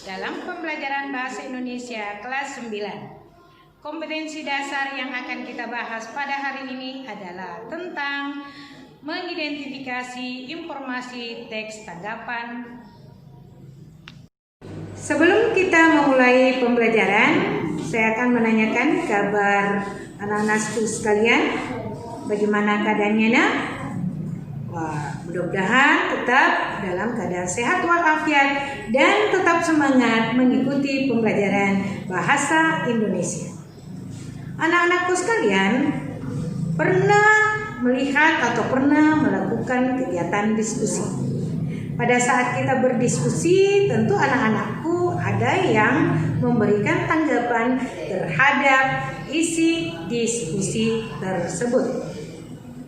dalam pembelajaran Bahasa Indonesia kelas 9. Kompetensi dasar yang akan kita bahas pada hari ini adalah tentang mengidentifikasi informasi teks tanggapan. Sebelum kita memulai pembelajaran, saya akan menanyakan kabar anak-anakku sekalian. Bagaimana keadaannya, nak? Wah, mudah-mudahan tetap dalam keadaan sehat walafiat dan tetap semangat mengikuti pembelajaran bahasa Indonesia. Anak-anakku sekalian, pernah melihat atau pernah melakukan kegiatan diskusi? Pada saat kita berdiskusi, tentu anak-anakku ada yang memberikan tanggapan terhadap isi diskusi tersebut.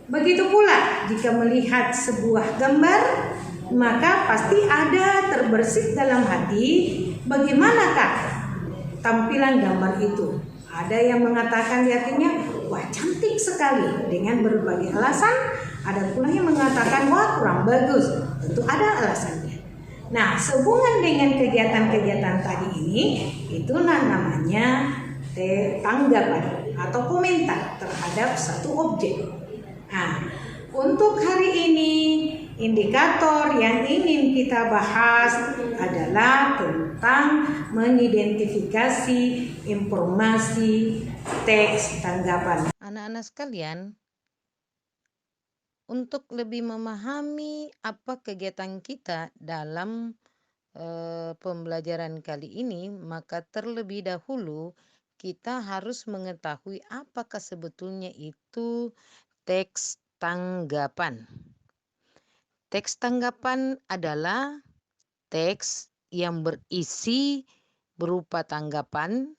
Begitu pula jika melihat sebuah gambar, maka pasti ada terbersit dalam hati bagaimanakah tampilan gambar itu. Ada yang mengatakan di hatinya, wah cantik sekali dengan berbagai alasan. Ada pula yang mengatakan, wah kurang bagus. Tentu ada alasannya. Nah, sehubungan dengan kegiatan-kegiatan tadi ini, itulah namanya tanggapan atau komentar terhadap satu objek. Nah, untuk hari ini indikator yang ingin kita bahas adalah tentang mengidentifikasi informasi teks tanggapan. Anak-anak sekalian, untuk lebih memahami apa kegiatan kita dalam pembelajaran kali ini, maka terlebih dahulu kita harus mengetahui apakah sebetulnya itu teks tanggapan. Teks tanggapan adalah teks yang berisi berupa tanggapan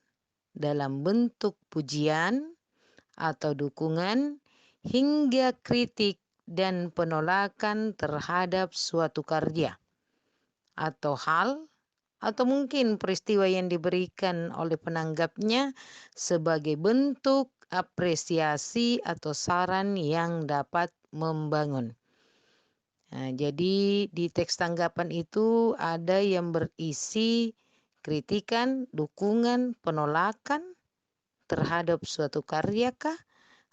dalam bentuk pujian atau dukungan hingga kritik dan penolakan terhadap suatu karya atau hal atau mungkin peristiwa yang diberikan oleh penanggapnya sebagai bentuk apresiasi atau saran yang dapat membangun. Nah, jadi di teks tanggapan itu ada yang berisi kritikan, dukungan, penolakan terhadap suatu karya kah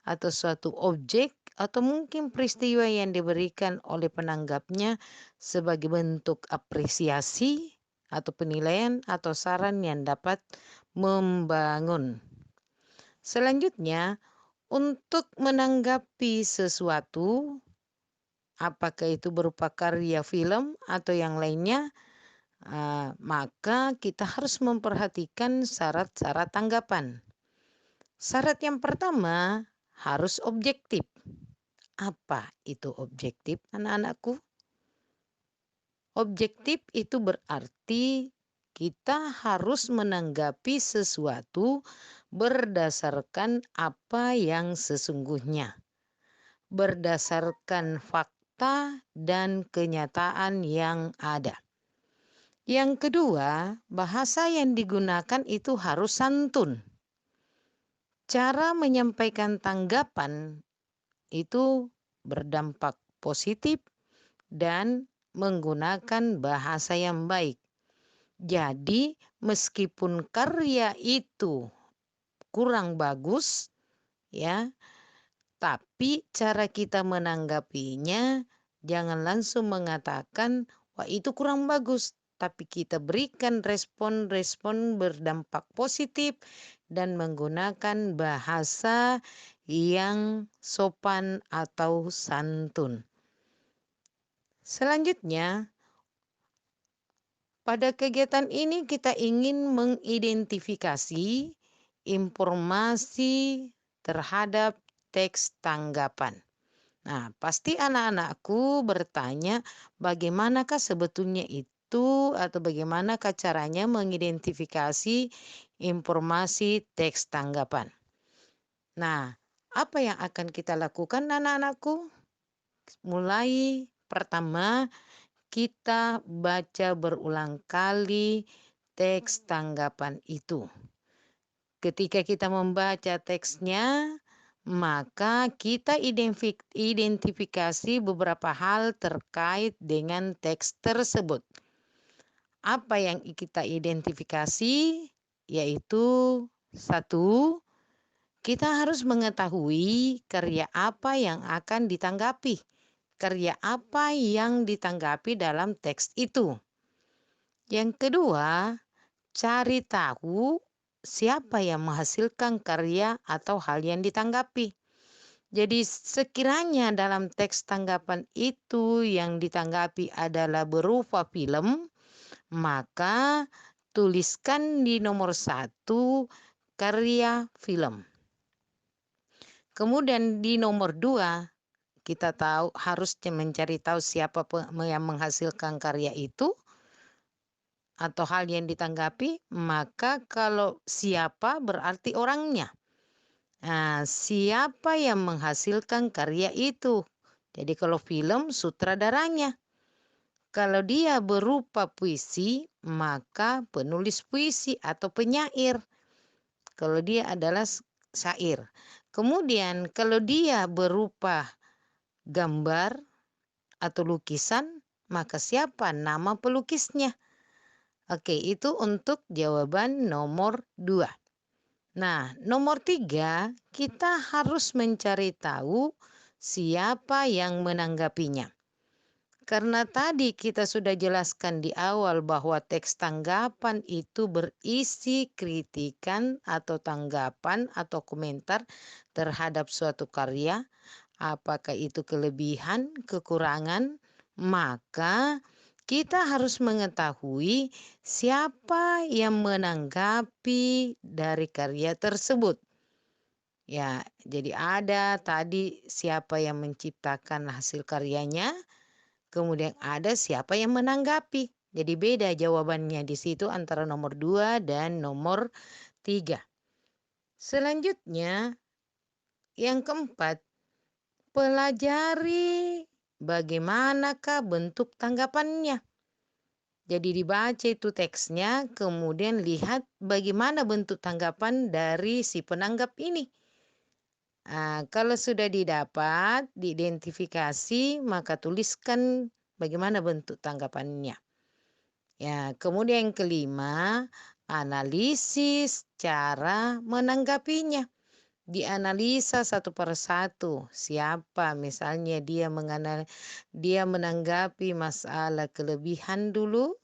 atau suatu objek atau mungkin peristiwa yang diberikan oleh penanggapnya sebagai bentuk apresiasi atau penilaian atau saran yang dapat membangun. Selanjutnya, untuk menanggapi sesuatu, apakah itu berupa karya film atau yang lainnya, maka kita harus memperhatikan syarat-syarat tanggapan. Syarat yang pertama harus objektif. Apa itu objektif, anak-anakku? Objektif itu berarti kita harus menanggapi sesuatu berdasarkan apa yang sesungguhnya, berdasarkan fakta dan kenyataan yang ada. Yang kedua, bahasa yang digunakan itu harus santun. Cara menyampaikan tanggapan itu berdampak positif dan menggunakan bahasa yang baik. Jadi meskipun karya itu kurang bagus, ya, tapi cara kita menanggapinya jangan langsung mengatakan, wah itu kurang bagus. Tapi kita berikan respon-respon berdampak positif dan menggunakan bahasa yang sopan atau santun. Selanjutnya, pada kegiatan ini kita ingin mengidentifikasi informasi terhadap teks tanggapan. Nah, pasti anak-anakku bertanya bagaimanakah sebetulnya itu atau bagaimanakah caranya mengidentifikasi informasi teks tanggapan. Nah, apa yang akan kita lakukan anak-anakku? Mulai pertama, kita baca berulang kali teks tanggapan itu. Ketika kita membaca teksnya, maka kita identifikasi beberapa hal terkait dengan teks tersebut. Apa yang kita identifikasi? Yaitu satu, kita harus mengetahui karya apa yang akan ditanggapi. Karya apa yang ditanggapi dalam teks itu. Yang kedua, cari tahu siapa yang menghasilkan karya atau hal yang ditanggapi. Jadi sekiranya dalam teks tanggapan itu yang ditanggapi adalah berupa film, maka tuliskan di nomor 1 karya film. Kemudian di nomor 2 kita harus mencari tahu siapa yang menghasilkan karya itu atau hal yang ditanggapi. Maka kalau siapa berarti orangnya. Nah, siapa yang menghasilkan karya itu? Jadi kalau film, sutradaranya. Kalau dia berupa puisi, maka penulis puisi atau penyair. Kalau dia adalah syair. Kemudian kalau dia berupa gambar atau lukisan, maka siapa nama pelukisnya? Oke, itu untuk jawaban nomor 2. Nah, nomor 3, kita harus mencari tahu siapa yang menanggapinya. Karena tadi kita sudah jelaskan di awal bahwa teks tanggapan itu berisi kritikan atau tanggapan atau komentar terhadap suatu karya, apakah itu kelebihan, kekurangan, maka kita harus mengetahui siapa yang menanggapi dari karya tersebut. Ya, jadi ada tadi siapa yang menciptakan hasil karyanya, kemudian ada siapa yang menanggapi. Jadi beda jawabannya di situ antara nomor 2 dan nomor 3. Selanjutnya, yang keempat, pelajari bagaimanakah bentuk tanggapannya. Jadi dibaca itu teksnya, kemudian lihat bagaimana bentuk tanggapan dari si penanggap ini. Nah, kalau sudah didapat, diidentifikasi, maka tuliskan bagaimana bentuk tanggapannya. Ya, kemudian yang kelima, analisis cara menanggapinya. Dianalisa satu persatu. Siapa misalnya dia menanggapi masalah kelebihan dulu,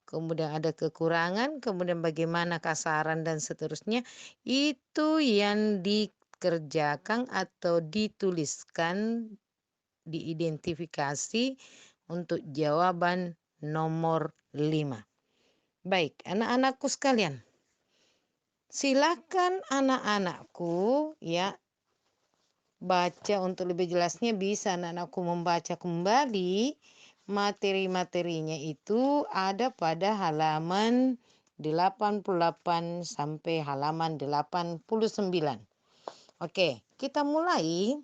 kemudian ada kekurangan, kemudian bagaimana kasaran dan seterusnya. Itu yang dikerjakan atau dituliskan, diidentifikasi untuk jawaban nomor 5. Baik, anak-anakku sekalian. Silakan anak-anakku ya baca, untuk lebih jelasnya bisa anak-anakku membaca kembali materi-materinya. Itu ada pada halaman 88 sampai halaman 89. Oke, kita mulai.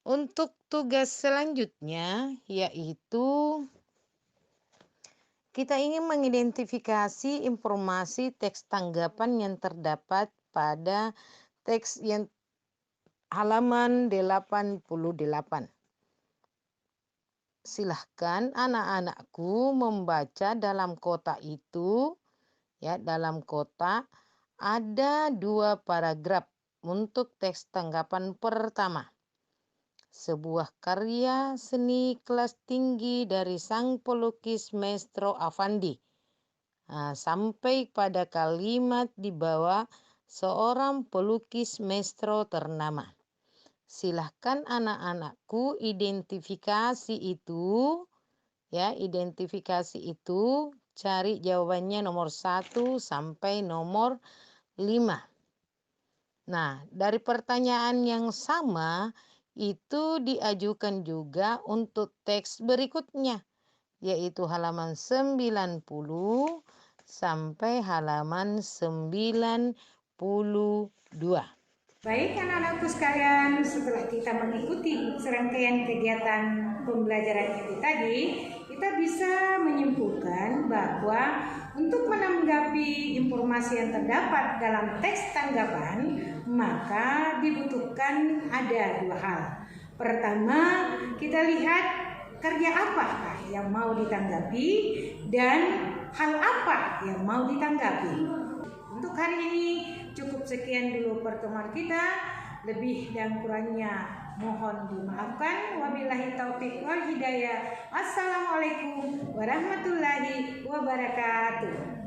Untuk tugas selanjutnya yaitu kita ingin mengidentifikasi informasi teks tanggapan yang terdapat pada teks yang halaman 88. Silahkan anak-anakku membaca dalam kotak itu. Ya, dalam kotak ada 2 paragraf untuk teks tanggapan pertama. Sebuah karya seni kelas tinggi dari sang pelukis Maestro Affandi. Nah, sampai pada kalimat di bawah seorang pelukis Maestro ternama. Silahkan anak-anakku identifikasi itu. Ya, identifikasi itu. Cari jawabannya nomor 1 sampai nomor 5. Nah, dari pertanyaan yang sama itu diajukan juga untuk teks berikutnya, yaitu halaman 90 sampai halaman 92. Baik anak-anakku sekalian, setelah kita mengikuti serangkaian kegiatan pembelajaran itu tadi, kita bisa menyimpulkan bahwa untuk menanggapi informasi yang terdapat dalam teks tanggapan, maka dibutuhkan ada 2 hal. Pertama, kita lihat karya apakah yang mau ditanggapi dan hal apa yang mau ditanggapi. Untuk hari ini cukup sekian dulu pertemuan kita. Lebih dan kurangnya mohon dimaafkan. Wabillahi taufik wal hidayah. Assalamualaikum warahmatullahi wabarakatuh.